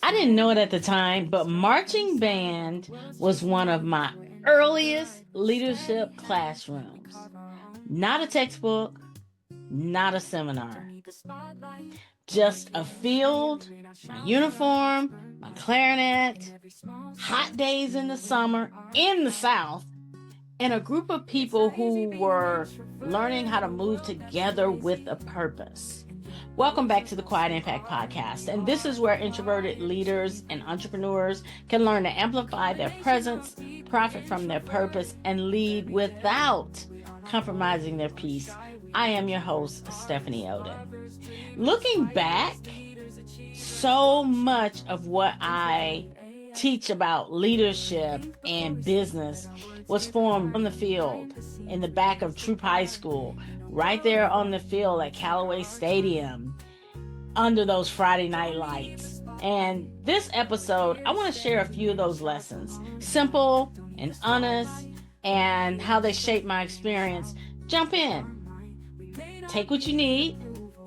I didn't know it at the time, but marching band was one of my earliest leadership classrooms. Not a textbook, not a seminar, just a field, my uniform, my clarinet, hot days in the summer in the South, and a group of people who were learning how to move together with a purpose. Welcome back to the Quiet Impact Podcast. And this is where introverted leaders and entrepreneurs can learn to amplify their presence, profit from their purpose, and lead without compromising their peace. I am your host, Stephanie Oden. Looking back, so much of what I teach about leadership and business was formed on the field in the back of Troop High School, right there on the field at Callaway Stadium under those Friday night lights. And this episode, I want to share a few of those lessons, simple and honest, and how they shaped my experience. Jump in, take what you need,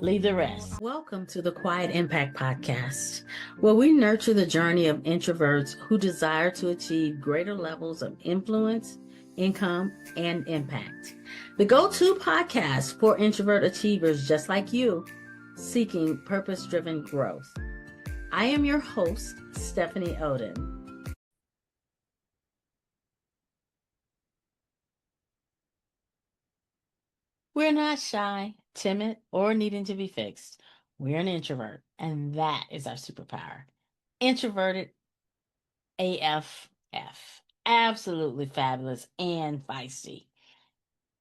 leave the rest. Welcome to the Quiet Impact Podcast, where we nurture the journey of introverts who desire to achieve greater levels of influence, income, and impact. The go-to podcast for introvert achievers just like you, seeking purpose-driven growth. I am your host, Stephanie Oden. We're not shy, timid, or needing to be fixed. We're an introvert, and that is our superpower. Introverted AFF. Absolutely fabulous and feisty.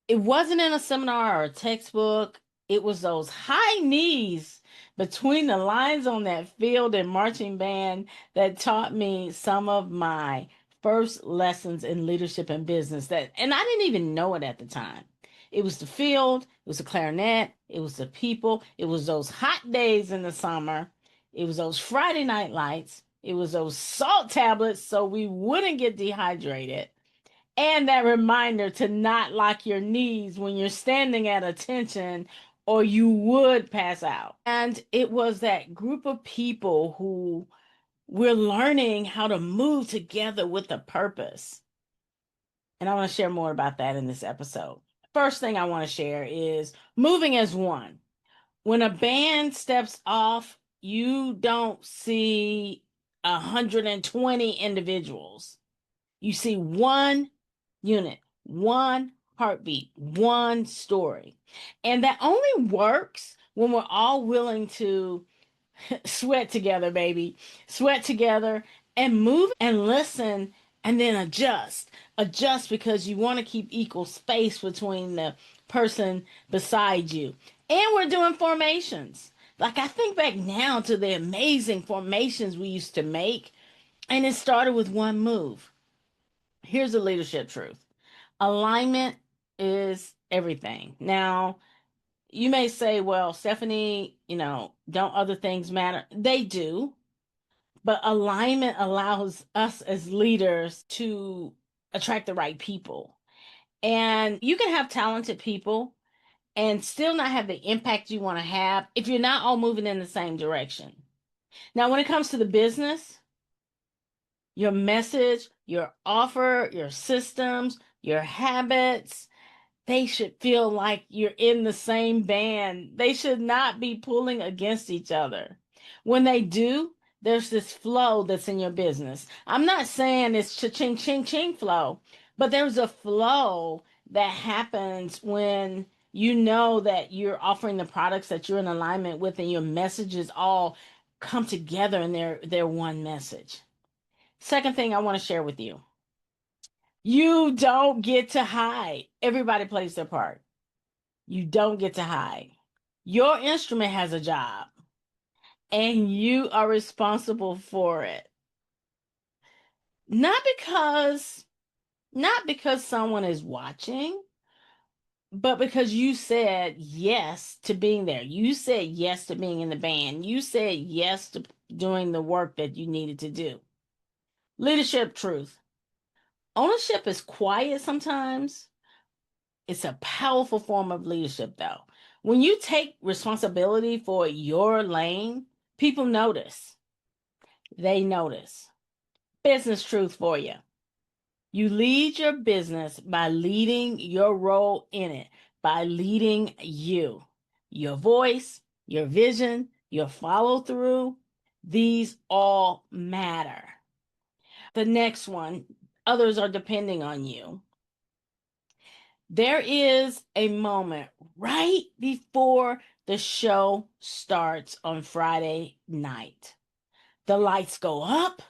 It wasn't in a seminar or a textbook. It was those high knees between the lines on that field and marching band that taught me some of my first lessons in leadership and business and I didn't even know it at the time. It was the field, it was the clarinet, it was the people, it was those hot days in the summer, it was those Friday night lights, it was those salt tablets so we wouldn't get dehydrated, and that reminder to not lock your knees when you're standing at attention or you would pass out. And it was that group of people who we're learning how to move together with a purpose. And I want to share more about that in this episode. First thing I want to share is moving as one. When a band steps off, you don't see 120 individuals. You see one unit, one heartbeat, one story. And that only works when we're all willing to sweat together, baby. Sweat together and move and listen and then adjust. Adjust because you want to keep equal space between the person beside you. And we're doing formations. Like I think back now to the amazing formations we used to make, and it started with one move. Here's the leadership truth. Alignment is everything. Now, you may say, well, Stephanie, don't other things matter? They do. But alignment allows us as leaders to attract the right people. And you can have talented people and still not have the impact you want to have if you're not all moving in the same direction. Now, when it comes to the business, your message, your offer, your systems, your habits, they should feel like you're in the same band. They should not be pulling against each other. When they do, there's this flow that's in your business. I'm not saying it's cha-ching, ching, ching flow, but there's a flow that happens when you know that you're offering the products that you're in alignment with and your messages all come together and they're one message. Second thing I want to share with you. You don't get to hide. Everybody plays their part. You don't get to hide. Your instrument has a job, and you are responsible for it. Not because someone is watching, but because you said yes to being there. You said yes to being in the band. You said yes to doing the work that you needed to do. Leadership truth. Ownership is quiet sometimes. It's a powerful form of leadership, though. When you take responsibility for your lane, people notice. They notice. Business truth for you. You lead your business by leading your role in it, by leading you. Your voice, your vision, your follow through, these all matter. The next one, others are depending on you. There is a moment right before the show starts on Friday night. The lights go up.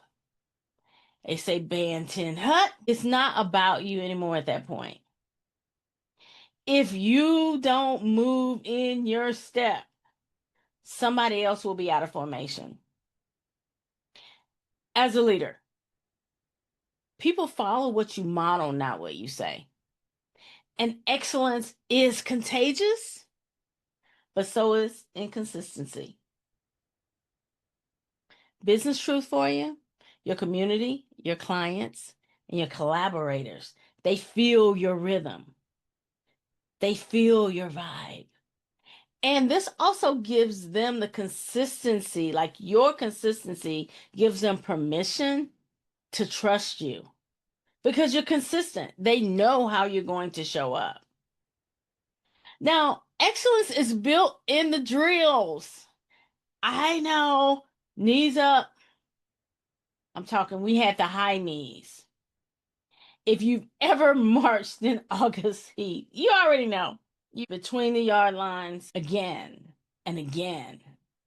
They say band 10 hut. It's not about you anymore at that point. If you don't move in your step, somebody else will be out of formation. As a leader, people follow what you model, not what you say. And excellence is contagious, but so is inconsistency. Business truth for you, your community, your clients, and your collaborators, they feel your rhythm. They feel your vibe. And this also gives them the consistency, like your consistency gives them permission to trust you because you're consistent. They know how you're going to show up. Now, excellence is built in the drills. I know, knees up. I'm talking, we had the high knees. If you've ever marched in August heat, you already know. You between the yard lines again and again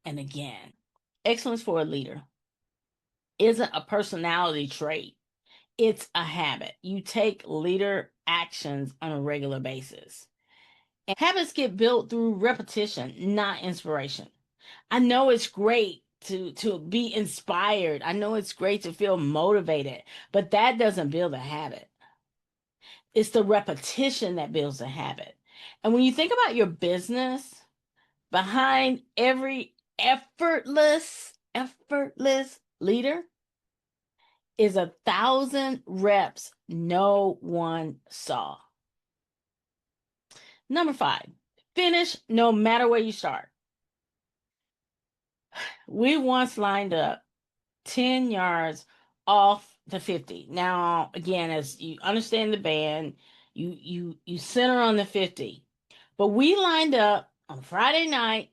and again. Excellence for a leader isn't a personality trait. It's a habit. You take leader actions on a regular basis. And habits get built through repetition, not inspiration. I know it's great to be inspired. I know it's great to feel motivated, but that doesn't build a habit. It's the repetition that builds a habit. And when you think about your business, behind every effortless leader is 1,000 reps no one saw. Number 5, finish no matter where you start. We once lined up 10 yards off the 50. Now, again, as you understand the band, you center on the 50. But we lined up on Friday night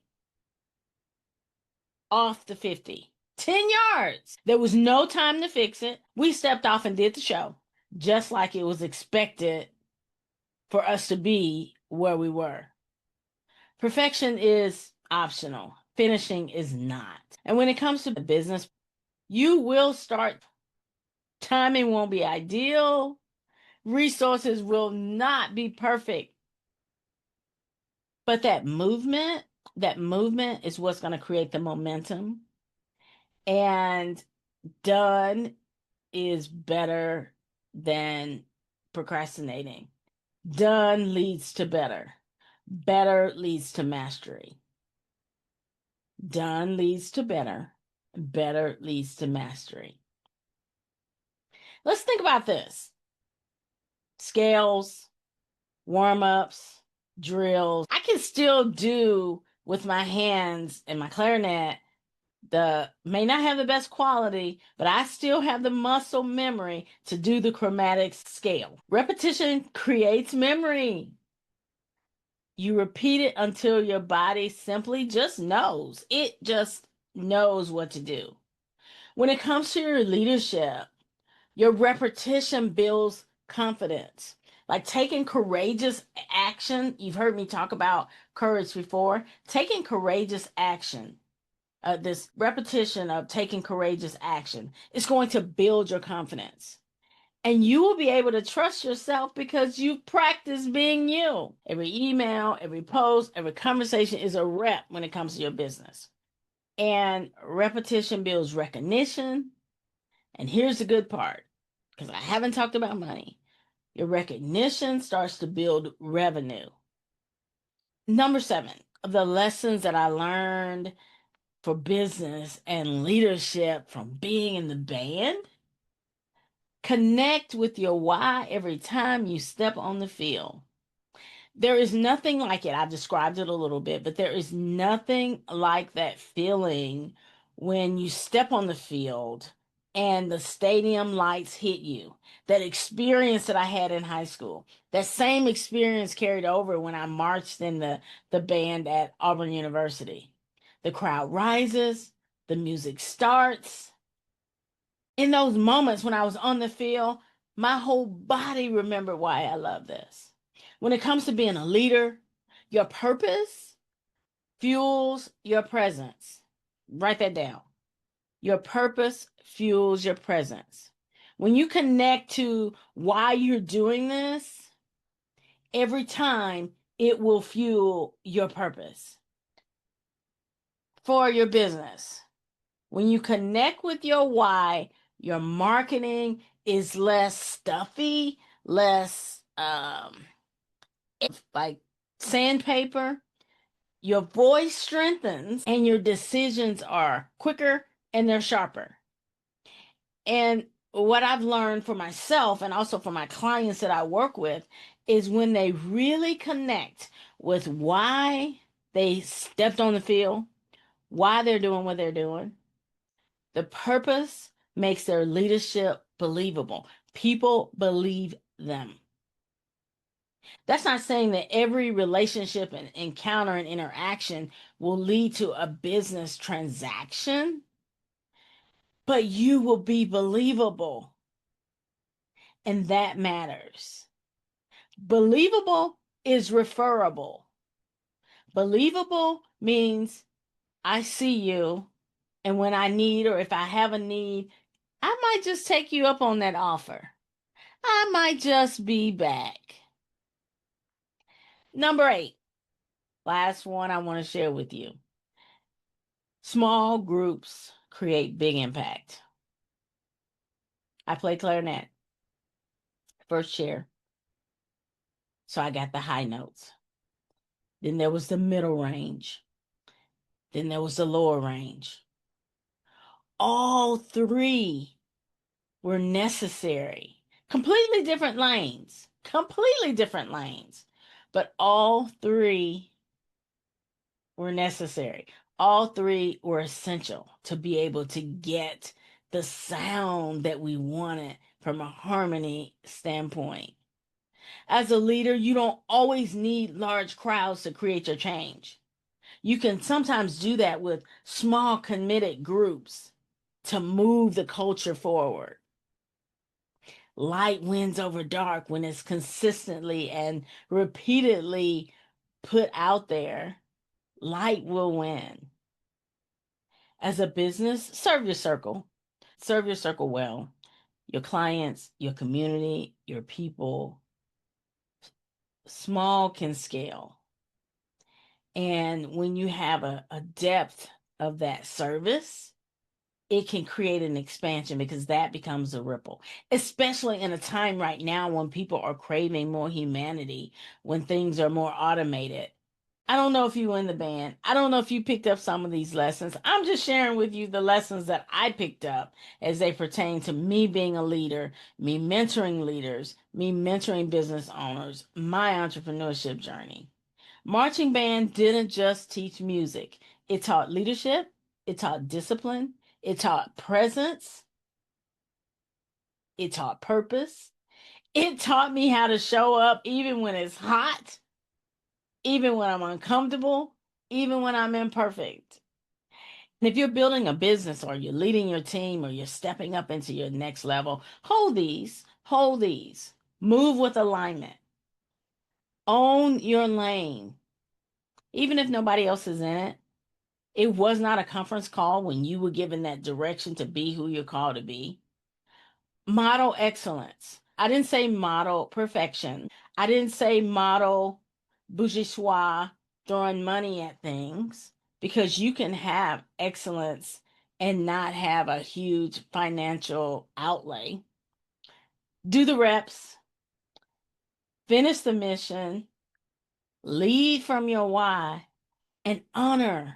off the 50. 10 yards. There was no time to fix it. We stepped off and did the show, just like it was expected for us to be where we were. Perfection is optional. Finishing is not. And when it comes to business, you will start. Timing won't be ideal. Resources will not be perfect. But that movement is what's going to create the momentum. And done is better than procrastinating. Done leads to better. Better leads to mastery. Done leads to better. Better leads to mastery. Let's think about this. Scales, warm-ups, drills. I can still do with my hands and my clarinet. The may not have the best quality, but I still have the muscle memory to do the chromatic scale. Repetition creates memory. You repeat it until your body simply just knows. It just knows what to do. When it comes to your leadership, your repetition builds confidence. Like taking courageous action. You've heard me talk about courage before. Taking courageous action, this repetition of taking courageous action, is going to build your confidence. And you will be able to trust yourself because you've practiced being you. Every email, every post, every conversation is a rep when it comes to your business. And repetition builds recognition. And here's the good part, because I haven't talked about money. Your recognition starts to build revenue. Number 7, the lessons that I learned for business and leadership from being in the band. Connect with your why every time you step on the field. There is nothing like it. I've described it a little bit, but there is nothing like that feeling when you step on the field and the stadium lights hit you. That experience that I had in high school, that same experience carried over when I marched in the band at Auburn University. The crowd rises, the music starts. In those moments when I was on the field, my whole body remembered why I love this. When it comes to being a leader, your purpose fuels your presence. Write that down. Your purpose fuels your presence. When you connect to why you're doing this, every time it will fuel your purpose for your business. When you connect with your why, your marketing is less stuffy, less like sandpaper. Your voice strengthens and your decisions are quicker and they're sharper. And what I've learned for myself and also for my clients that I work with is when they really connect with why they stepped on the field, why they're doing what they're doing, the purpose makes their leadership believable. People believe them. That's not saying that every relationship and encounter and interaction will lead to a business transaction, but you will be believable. And that matters. Believable is referable. Believable means I see you, and when I need or if I have a need, I might just take you up on that offer. I might just be back. Number 8, last one I want to share with you. Small groups create big impact. I play clarinet, first chair, so I got the high notes. Then there was the middle range. Then there was the lower range. All three were necessary. Completely different lanes. Completely different lanes. But all three were necessary. All three were essential to be able to get the sound that we wanted from a harmony standpoint. As a leader, you don't always need large crowds to create your change. You can sometimes do that with small committed groups to move the culture forward. Light wins over dark when it's consistently and repeatedly put out there. Light will win. As a business, serve your circle. Serve your circle well. Your clients, your community, your people. Small can scale. And when you have a depth of that service, it can create an expansion because that becomes a ripple, especially in a time right now when people are craving more humanity, when things are more automated. I don't know if you were in the band. I don't know if you picked up some of these lessons. I'm just sharing with you the lessons that I picked up as they pertain to me being a leader, me mentoring leaders, me mentoring business owners, my entrepreneurship journey. Marching band didn't just teach music. It taught leadership, it taught discipline, it taught presence, it taught purpose. It taught me how to show up even when it's hot, even when I'm uncomfortable, even when I'm imperfect. And if you're building a business or you're leading your team or you're stepping up into your next level, hold these, hold these. Move with alignment. Own your lane. Even if nobody else is in it, it was not a conference call when you were given that direction to be who you're called to be. Model excellence. I didn't say model perfection. I didn't say model bourgeois, throwing money at things, because you can have excellence and not have a huge financial outlay. Do the reps, finish the mission, lead from your why, and honor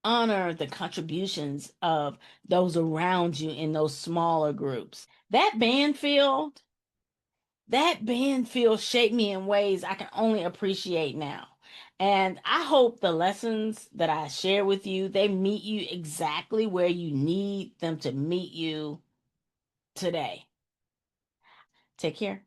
the contributions of those around you in those smaller groups. That band field shaped me in ways I can only appreciate now. And I hope the lessons that I share with you, they meet you exactly where you need them to meet you today. Take care.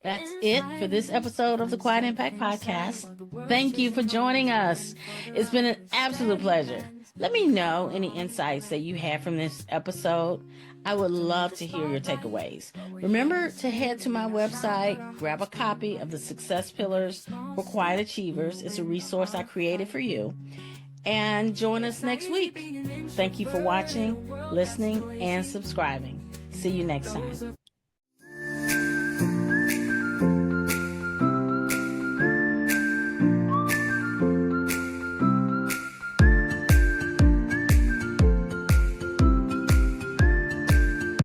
That's it for this episode of the Quiet Impact Podcast. Thank you for joining us. It's been an absolute pleasure. Let me know any insights that you had from this episode. I would love to hear your takeaways. Remember to head to my website, grab a copy of the Success Pillars for Quiet Achievers. It's a resource I created for you. And join us next week. Thank you for watching, listening, and subscribing. See you next time.